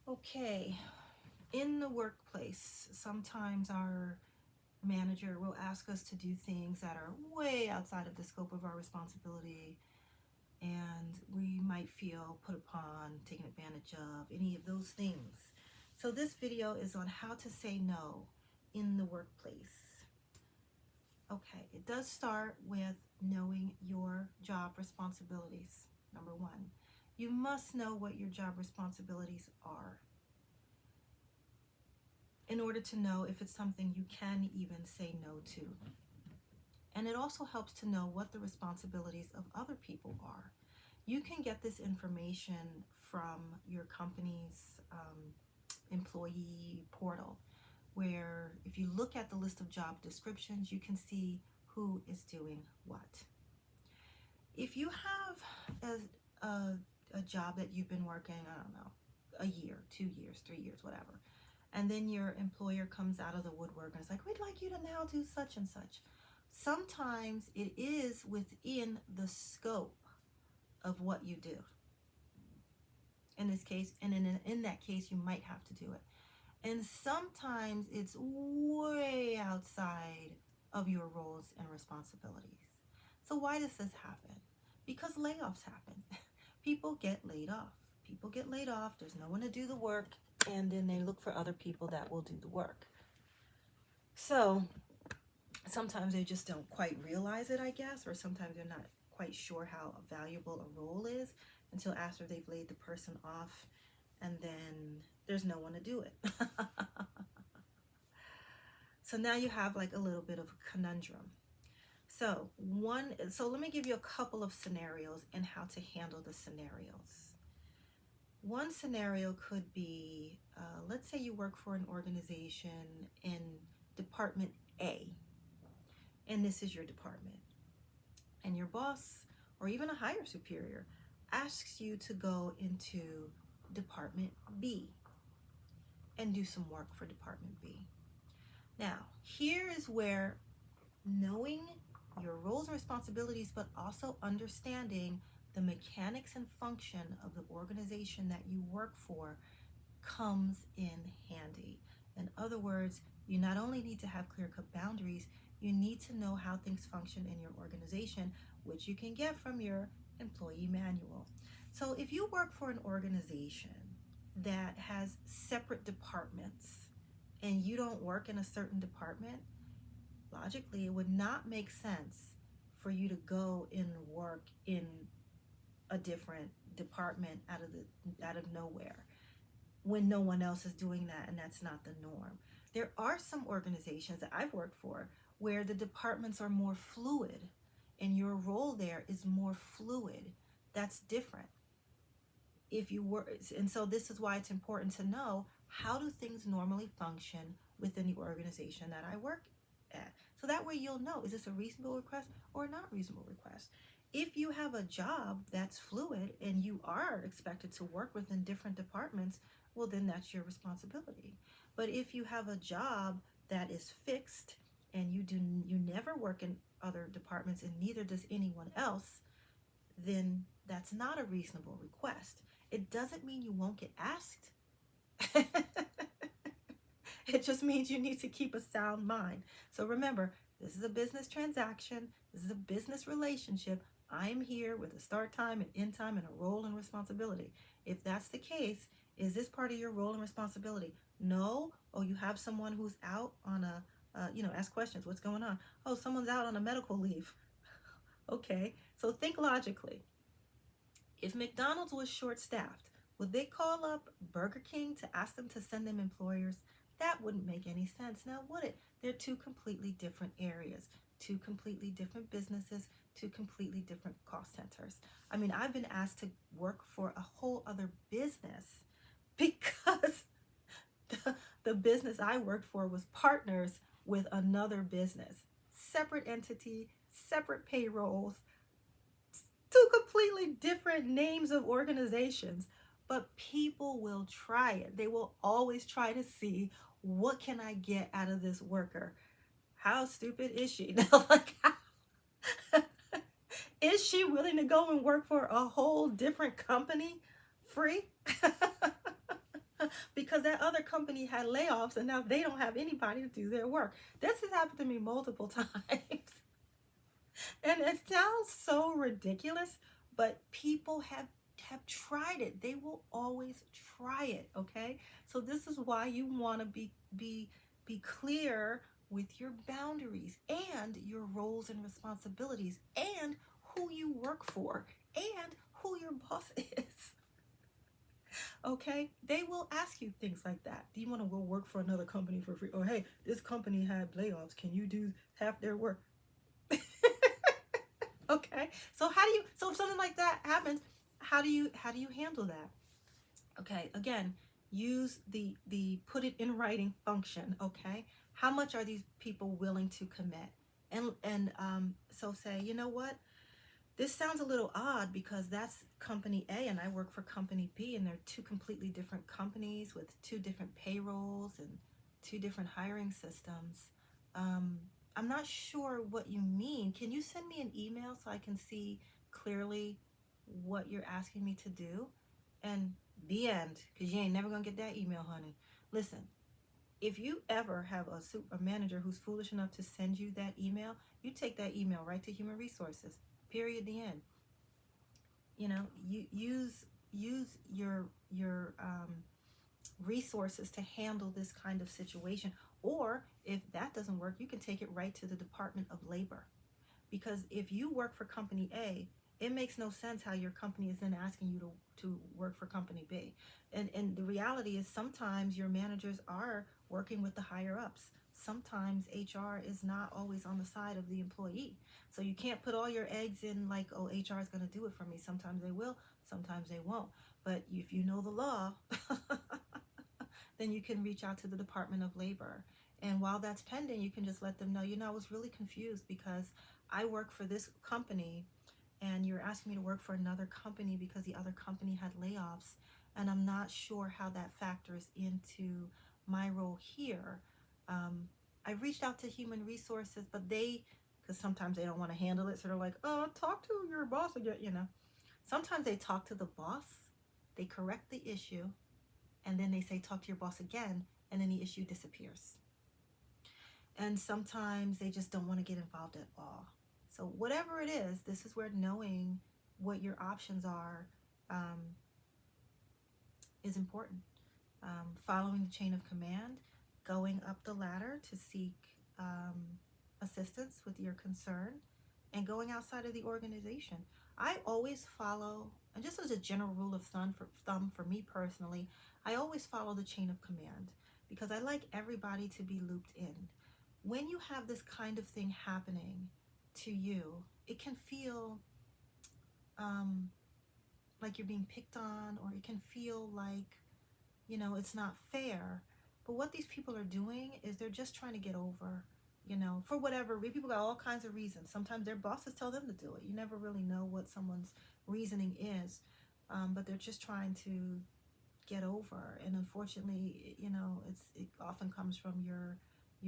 Okay, in the workplace, sometimes our manager will ask us to do things that are way outside of the scope of our responsibility, and we might feel put upon, taken advantage of, any of those things. So, this video is on how to say no in the workplace. Okay, it does start with knowing your job responsibilities. Number one, you must know what your job responsibilities are in order to know if it's something you can even say no to. And it also helps to know what the responsibilities of other people are. You can get this information from your company's employee portal, where if you look at the list of job descriptions, you can see who is doing what. If you have a job that you've been working, I don't know, a year, 2 years, 3 years, whatever, and then your employer comes out of the woodwork and is like, we'd like you to now do such and such. Sometimes it is within the scope of what you do. In this case, and in that case, you might have to do it. And sometimes it's way outside of your roles and responsibilities. So why does this happen? Because layoffs happen. People get laid off. People get laid off. There's no one to do the work, and then they look for other people that will do the work. So sometimes they just don't quite realize it, I guess, or sometimes they're not quite sure how valuable a role is until after they've laid the person off, and then there's no one to do it. So now you have like a little bit of a conundrum. So let me give you a couple of scenarios and how to handle the scenarios. One scenario could be, let's say you work for an organization in Department A, and this is your department. And your boss, or even a higher superior, asks you to go into Department B and do some work for Department B. Now, here is where knowing your roles and responsibilities, but also understanding the mechanics and function of the organization that you work for comes in handy. In other words, you not only need to have clear-cut boundaries, you need to know how things function in your organization, which you can get from your employee manual. So if you work for an organization that has separate departments and you don't work in a certain department, logically it would not make sense for you to go and work in a different department out of nowhere when no one else is doing that, and that's not the norm. There are some organizations that I've worked for where the departments are more fluid and your role there is more fluid. That's different. If you work, and so this is why it's important to know, how do things normally function within the organization that I work at? So that way you'll know, is this a reasonable request or not reasonable request? If you have a job that's fluid and you are expected to work within different departments, well, then that's your responsibility. But if you have a job that is fixed and you never work in other departments and neither does anyone else, then that's not a reasonable request. It doesn't mean you won't get asked. It just means you need to keep a sound mind. So remember, this is a business transaction. This is a business relationship. I'm here with a start time and end time and a role and responsibility. If that's the case, is this part of your role and responsibility? No. Oh, you have someone who's out on ask questions. What's going on? Oh, someone's out on a medical leave. Okay, so think logically. If McDonald's was short-staffed, would they call up Burger King to ask them to send them employers? That wouldn't make any sense, now would it? They're two completely different areas, two completely different businesses, two completely different cost centers. I mean, I've been asked to work for a whole other business because the business I worked for was partners with another business. Separate entity, separate payrolls, two completely different names of organizations, but people will try it. They will always try to see, what can I get out of this worker? How stupid is she? Now, like, is she willing to go and work for a whole different company free? because that other company had layoffs and now they don't have anybody to do their work. This has happened to me multiple times. And it sounds so ridiculous, but people have tried it. They will always try it, okay? So this is why you want to be clear with your boundaries and your roles and responsibilities and who you work for and who your boss is. Okay? They will ask you things like that. Do you want to go work for another company for free? Or hey, this company had layoffs. Can you do half their work? Okay. So so if something like that happens, how do you handle that? Okay. Again, use the put it in writing function, okay? How much are these people willing to commit? And so say, you know what? This sounds a little odd because that's company A and I work for company B, and they're two completely different companies with two different payrolls and two different hiring systems. Um, I'm not sure what you mean. Can you send me an email so I can see clearly what you're asking me to do? And the end, because you ain't never gonna get that email, honey. Listen, if you ever have a manager who's foolish enough to send you that email, you take that email right to human resources. Period. The end. You use your resources to handle this kind of situation. Or if that doesn't work, you can take it right to the Department of Labor. Because if you work for company A, it makes no sense how your company is then asking you to work for company B. And the reality is sometimes your managers are working with the higher ups. Sometimes HR is not always on the side of the employee. So you can't put all your eggs in like, oh, HR is going to do it for me. Sometimes they will, sometimes they won't. But if you know the law, then you can reach out to the Department of Labor. And while that's pending, you can just let them know, I was really confused because I work for this company and you're asking me to work for another company because the other company had layoffs. And I'm not sure how that factors into my role here. I reached out to human resources, but because sometimes they don't want to handle it. So they're like, oh, talk to your boss again. Sometimes they talk to the boss, they correct the issue, and then they say, talk to your boss again, and then the issue disappears. And sometimes they just don't want to get involved at all. So whatever it is, this is where knowing what your options are is important. Following the chain of command, going up the ladder to seek assistance with your concern, and going outside of the organization. I always follow, and just as a general rule of thumb for me personally, I always follow the chain of command because I like everybody to be looped in. When you have this kind of thing happening to you, it can feel like you're being picked on, or it can feel like, it's not fair. But what these people are doing is they're just trying to get over, for whatever. People got all kinds of reasons. Sometimes their bosses tell them to do it. You never really know what someone's reasoning is, but they're just trying to get over. And unfortunately, it often comes from your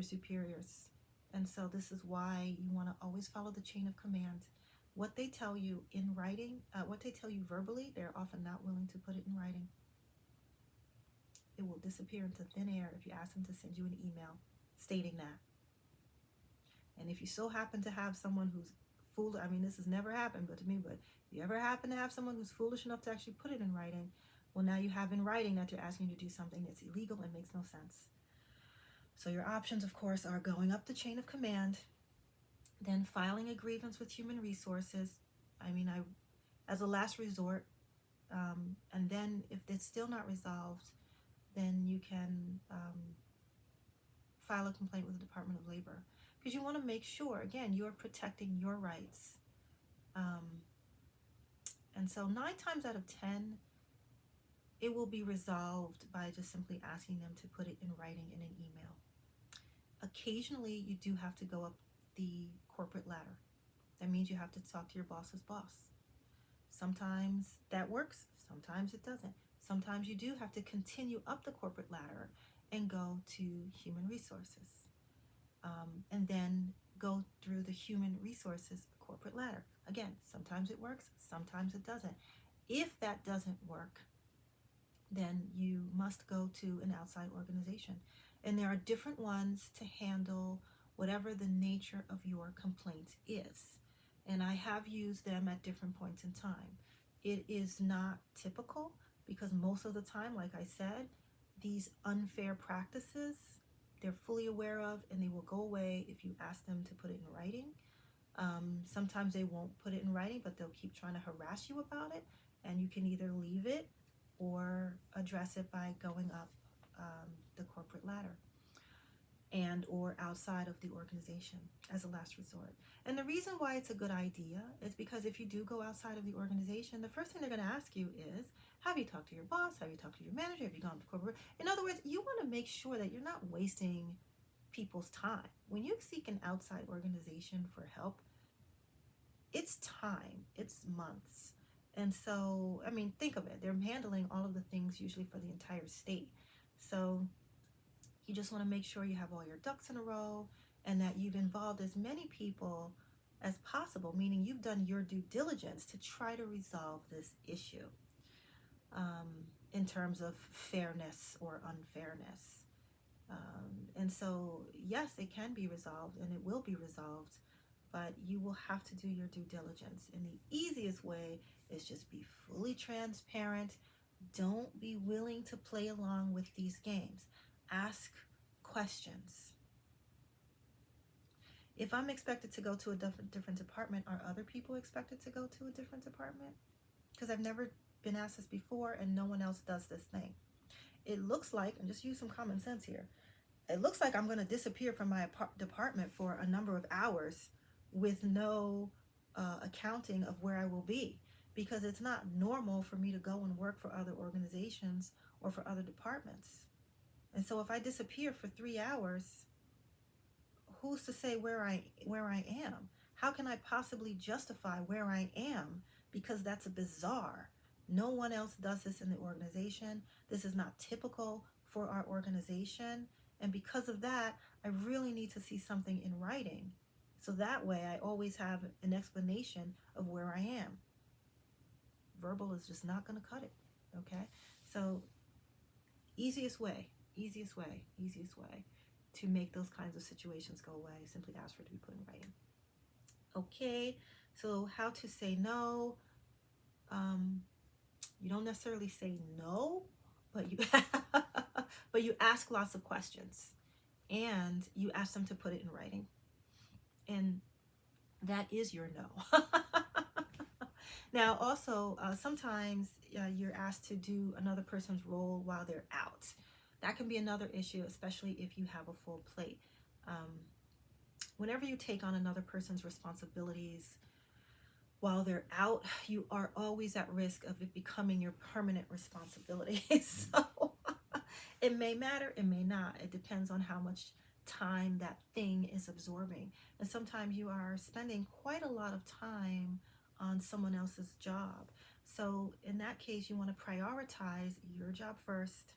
superiors. And so this is why you want to always follow the chain of command. What they tell you in writing, what they tell you verbally, they're often not willing to put it in writing. It will disappear into thin air if you ask them to send you an email stating that. And if you so happen to have someone who's foolish, this has never happened but to me, but if you ever happen to have someone who's foolish enough to actually put it in writing, well, now you have in writing that they're asking you to do something that's illegal and makes no sense. So your options, of course, are going up the chain of command, then filing a grievance with human resources. As a last resort, and then if it's still not resolved, then you can file a complaint with the Department of Labor, because you want to make sure, again, you're protecting your rights. And so 9 times out of 10, it will be resolved by just simply asking them to put it in writing in an email. Occasionally, you do have to go up the corporate ladder. That means you have to talk to your boss's boss. Sometimes that works, sometimes it doesn't. Sometimes you do have to continue up the corporate ladder and go to human resources. And then go through the human resources corporate ladder. Again, sometimes it works, sometimes it doesn't. If that doesn't work, then you must go to an outside organization. And there are different ones to handle whatever the nature of your complaint is. And I have used them at different points in time. It is not typical because most of the time, like I said, these unfair practices they're fully aware of and they will go away if you ask them to put it in writing. Sometimes they won't put it in writing, but they'll keep trying to harass you about it, and you can either leave it or address it by going up the corporate ladder and or outside of the organization as a last resort. And the reason why it's a good idea is because if you do go outside of the organization, the first thing they're going to ask you is, have you talked to your boss? Have you talked to your manager? Have you gone to corporate? In other words, you want to make sure that you're not wasting people's time. When you seek an outside organization for help, it's time, it's months. And so, I mean, think of it. They're handling all of the things usually for the entire state. So you just want to make sure you have all your ducks in a row and that you've involved as many people as possible, meaning you've done your due diligence to try to resolve this issue um, in terms of fairness or unfairness. And so, yes, it can be resolved and it will be resolved, but you will have to do your due diligence. And the easiest way is just be fully transparent. Don't be willing to play along with these games. Ask questions. If I'm expected to go to a different department, are other people expected to go to a different department? Because I've never been asked this before and no one else does this thing. It looks like, and just use some common sense here, it looks like I'm going to disappear from my department for a number of hours with no accounting of where I will be, because it's not normal for me to go and work for other organizations or for other departments. And so if I disappear for 3 hours, who's to say where I am? How can I possibly justify where I am? Because that's bizarre. No one else does this in the organization. This is not typical for our organization. And because of that, I really need to see something in writing. So that way I always have an explanation of where I am. Verbal is just not going to cut it. Okay? So easiest way to make those kinds of situations go away, simply ask for it to be put in writing. Okay, so how to say no. You don't necessarily say no, but you but you ask lots of questions and you ask them to put it in writing. And that is your no. Now, also, sometimes you're asked to do another person's role while they're out. That can be another issue, especially if you have a full plate. Whenever you take on another person's responsibilities while they're out, you are always at risk of it becoming your permanent responsibility. So it may matter, it may not. It depends on how much time that thing is absorbing. And sometimes you are spending quite a lot of time on someone else's job. So in that case, you want to prioritize your job first,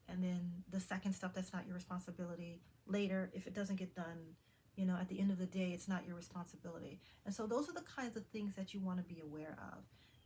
and then the second stuff that's not your responsibility later. If it doesn't get done, at the end of the day, it's not your responsibility. And so those are the kinds of things that you want to be aware of.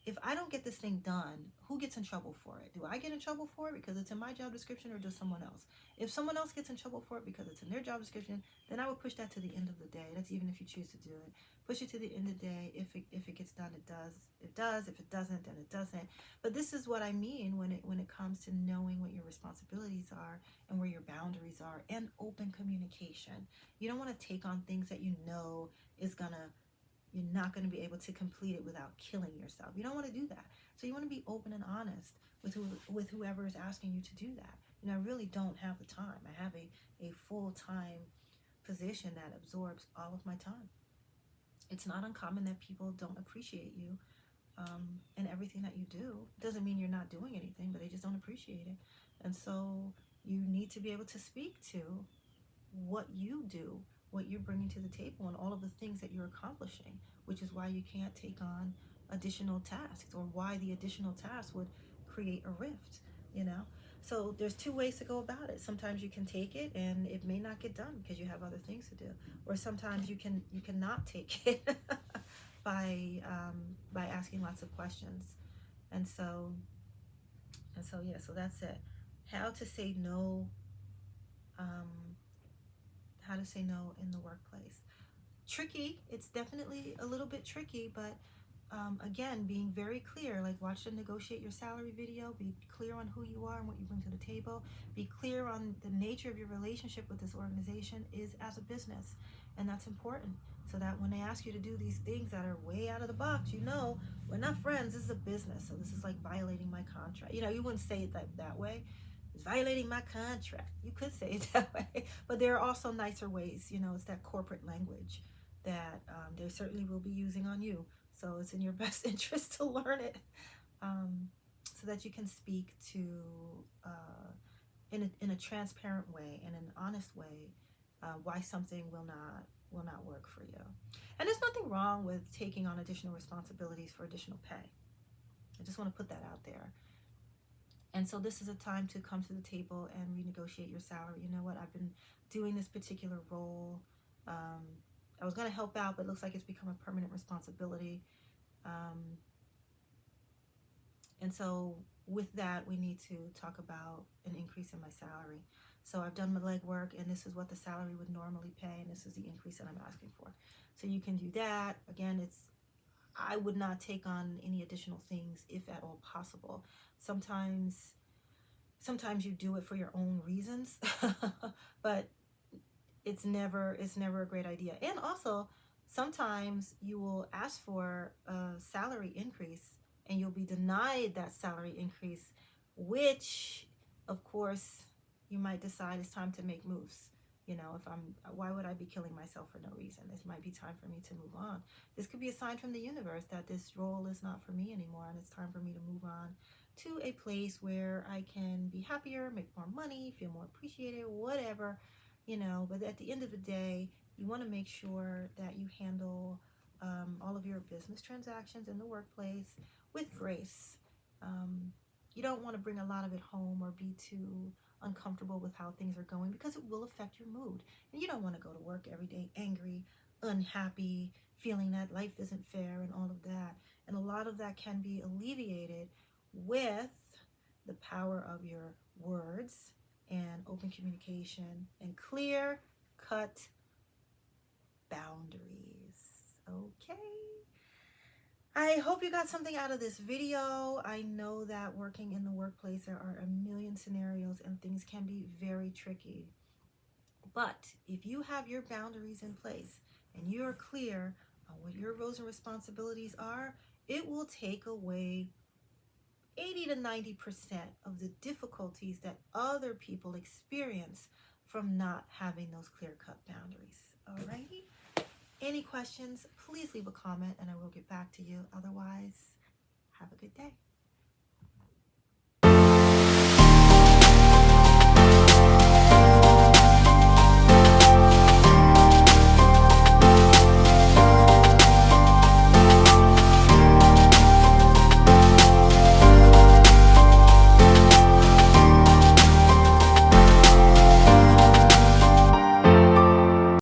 If I don't get this thing done, who gets in trouble for it? Do I get in trouble for it because it's in my job description, or does someone else? If someone else gets in trouble for it because it's in their job description, then I would push that to the end of the day. That's even if you choose to do it. Push it to the end of the day. If it gets done, it does. It does. If it doesn't, then it doesn't. But this is what I mean when it comes to knowing what your responsibilities are and where your boundaries are, and open communication. You don't want to take on things that you're not going to be able to complete it without killing yourself. You don't want to do that. So you want to be open and honest with whoever is asking you to do that. I really don't have the time. I have a full-time position that absorbs all of my time. It's not uncommon that people don't appreciate you and everything that you do. Doesn't mean you're not doing anything, but they just don't appreciate it. And so you need to be able to speak to what you do, what you're bringing to the table, and all of the things that you're accomplishing, which is why you can't take on additional tasks, or why the additional tasks would create a rift. So there's two ways to go about it. Sometimes you can take it and it may not get done because you have other things to do, or sometimes you cannot take it by asking lots of questions. And so And so, yeah, so that's it. How to say no, um, how to say no in the workplace. Tricky. It's definitely a little bit tricky, but again, being very clear, like watch the negotiate your salary video, be clear on who you are and what you bring to the table, be clear on the nature of your relationship with this organization is as a business. And that's important so that when they ask you to do these things that are way out of the box, you know, we're not friends, this is a business. So this is like violating my contract. You know, you wouldn't say it that way. It's violating my contract. You could say it that way, but there are also nicer ways. You know, it's that corporate language that they certainly will be using on you. So it's in your best interest to learn it, um, so that you can speak to in a transparent way and an honest way why something will not work for you. And there's nothing wrong with taking on additional responsibilities for additional pay. I just want to put that out there. And so this is a time to come to the table and renegotiate your salary. You know what? I've been doing this particular role. Um, I was going to help out, but it looks like it's become a permanent responsibility. Um, and so with that, we need to talk about an increase in my salary. So I've done my legwork, and this is what the salary would normally pay, and this is the increase that I'm asking for. So you can do that. Again, I would not take on any additional things if at all possible. Sometimes you do it for your own reasons, but it's never a great idea. And also, sometimes you will ask for a salary increase and you'll be denied that salary increase, which of course you might decide it's time to make moves. You know, why would I be killing myself for no reason? This might be time for me to move on. This could be a sign from the universe that this role is not for me anymore and it's time for me to move on to a place where I can be happier, make more money, feel more appreciated, whatever, you know. But at the end of the day, you want to make sure that you handle all of your business transactions in the workplace with grace. You don't want to bring a lot of it home or be too uncomfortable with how things are going, because it will affect your mood. And you don't want to go to work every day angry, unhappy, feeling that life isn't fair and all of that. And a lot of that can be alleviated with the power of your words and open communication and clear cut boundaries. Okay. I hope you got something out of this video. I know that working in the workplace, there are a million scenarios and things can be very tricky. But if you have your boundaries in place and you're clear on what your roles and responsibilities are, it will take away 80 to 90% of the difficulties that other people experience from not having those clear-cut boundaries. Alrighty? Any questions, please leave a comment and I will get back to you. Otherwise, have a good day.